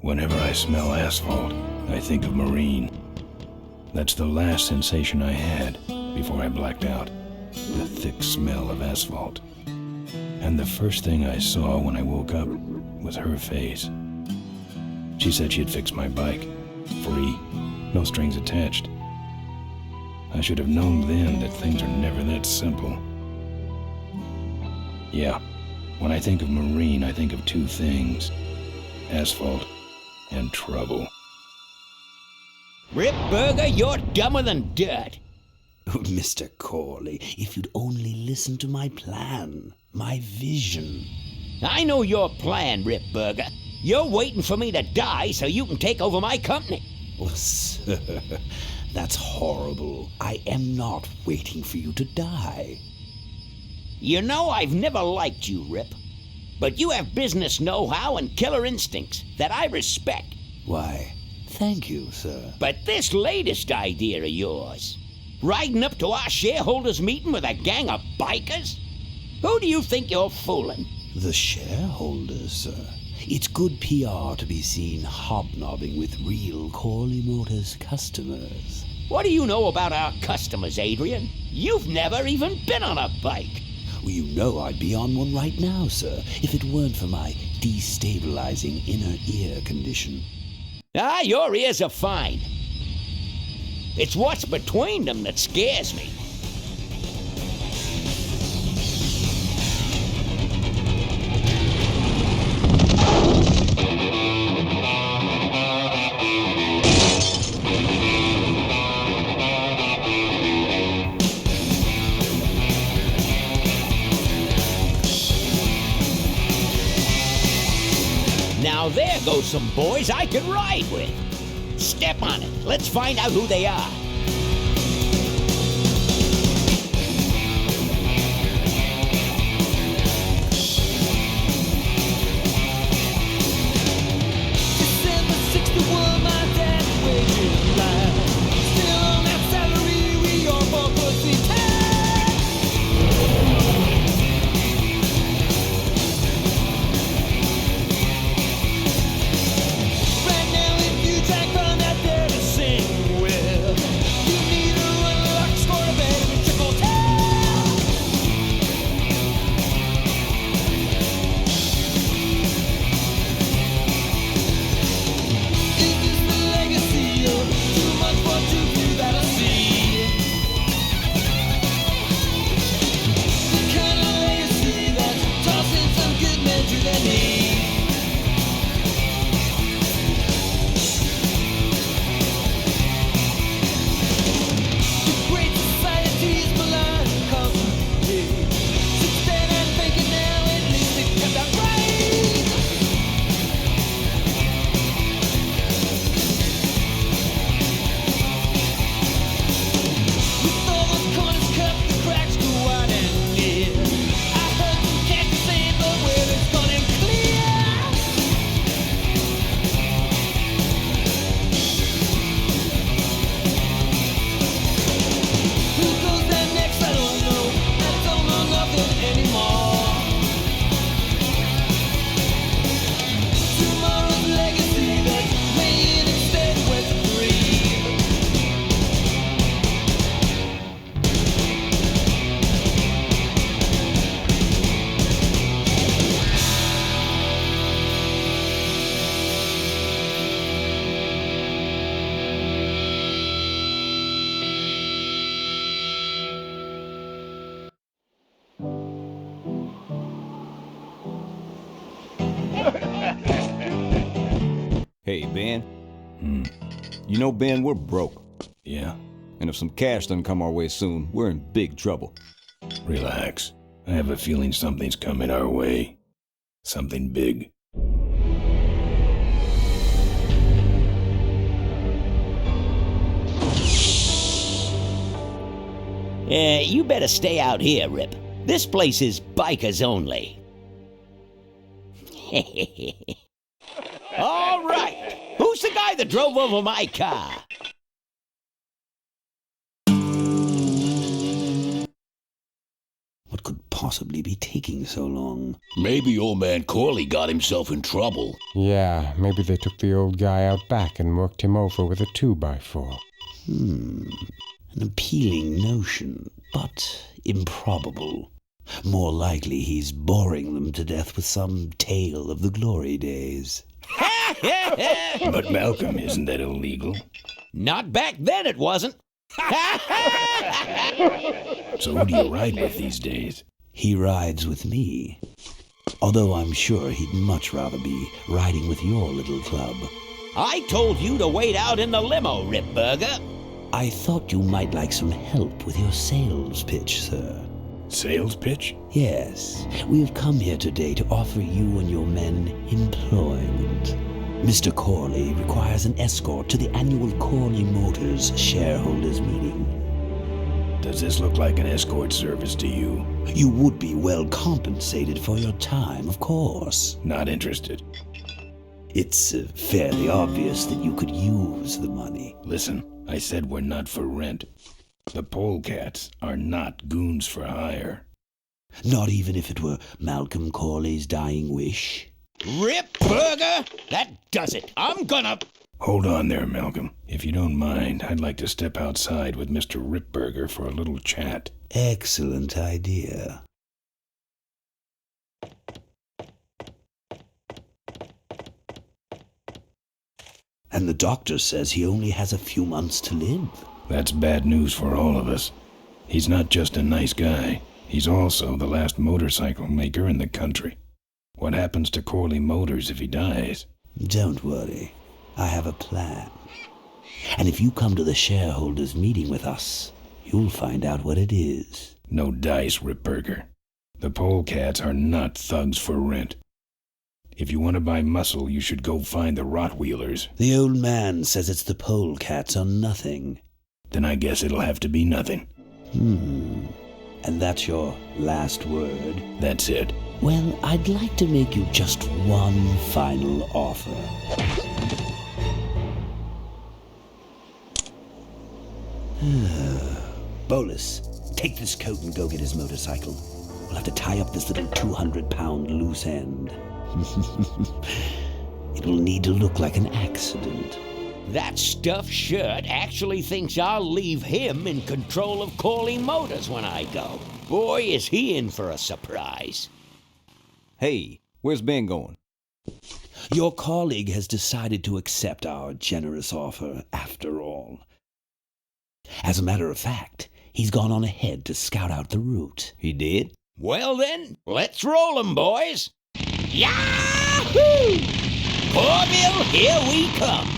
Whenever I smell asphalt, I think of Marine. That's the last sensation I had before I blacked out. The thick smell of asphalt. And the first thing I saw when I woke up was her face. She said she'd fix my bike. Free. No strings attached. I should have known then that things are never that simple. Yeah, when I think of Marine, I think of two things. Asphalt and trouble. Rip Burger, you're dumber than dirt. Mr. Corley, if you'd only listen to my plan, my vision. I know your plan, Rip Burger. You're waiting for me to die so you can take over my company. Oh, sir, that's horrible. I am not waiting for you to die. You know I've never liked you, Rip. But you have business know-how and killer instincts that I respect. Why, thank you, sir. But this latest idea of yours, riding up to our shareholders' meeting with a gang of bikers? Who do you think you're fooling? The shareholders, sir. It's good PR to be seen hobnobbing with real Corley Motors customers. What do you know about our customers, Adrian? You've never even been on a bike. Well, you know I'd be on one right now, sir, if it weren't for my destabilizing inner ear condition. Ah, your ears are fine. It's what's between them that scares me. Now there goes some boys I could ride with. Step on it. Let's find out who they are. December 61, my dad wages life. Still on that salary, we all for pussy time. Right now, if you track from that there to sing with, you need a run locks for a bed in a trickle town. Is this the legacy of too much for too few that I see? The kind of legacy that's tossing some good men to their knees. The great society's blind constantly. Since then I'm thinking now at least it got that right. With all those corners cut, the cracks go wide and near. I heard some cats saying the weather's gonna clear. Who goes down next? I don't know. I don't know nothing anymore. Tomorrow's legacy that's laying instead with free. Hey, Ben. You know, Ben, we're broke. Yeah? And if some cash doesn't come our way soon, we're in big trouble. Relax. I have a feeling something's coming our way. Something big. You better stay out here, Rip. This place is bikers only. All right. Who's the guy that drove over my car? What could possibly be taking so long? Maybe old man Corley got himself in trouble. Yeah, maybe they took the old guy out back and worked him over with a 2x4. An appealing notion, but improbable. More likely he's boring them to death with some tale of the glory days. But Malcolm, isn't that illegal? Not back then, it wasn't. So who do you ride with these days? He rides with me. Although I'm sure he'd much rather be riding with your little club. I told you to wait out in the limo, Ripburger. I thought you might like some help with your sales pitch, sir. Sales pitch? Yes, we have come here today to offer you and your men employment. Mr. Corley requires an escort to the annual Corley Motors shareholders meeting. Does this look like an escort service to you? You would be well compensated for your time, of course. Not interested. It's fairly obvious that you could use the money. Listen, I said we're not for rent. The polecats are not goons for hire. Not even if it were Malcolm Corley's dying wish. Ripburger, that does it. I'm gonna... Hold on there, Malcolm. If you don't mind, I'd like to step outside with Mr. Ripburger for a little chat. Excellent idea. And the doctor says he only has a few months to live. That's bad news for all of us. He's not just a nice guy. He's also the last motorcycle maker in the country. What happens to Corley Motors if he dies? Don't worry. I have a plan. And if you come to the shareholders' meeting with us, you'll find out what it is. No dice, Ripburger. The polecats are not thugs for rent. If you want to buy muscle, you should go find the Rottweilers. The old man says it's the polecats or nothing. Then I guess it'll have to be nothing. And that's your last word? That's it. Well, I'd like to make you just one final offer. Bolus, take this coat and go get his motorcycle. We'll have to tie up this little 200-pound loose end. It'll need to look like an accident. That stuffed shirt actually thinks I'll leave him in control of Corley Motors when I go. Boy, is he in for a surprise. Hey, where's Ben going? Your colleague has decided to accept our generous offer after all. As a matter of fact, he's gone on ahead to scout out the route. He did? Well then, let's roll 'em, boys. Yahoo! Corville, here we come.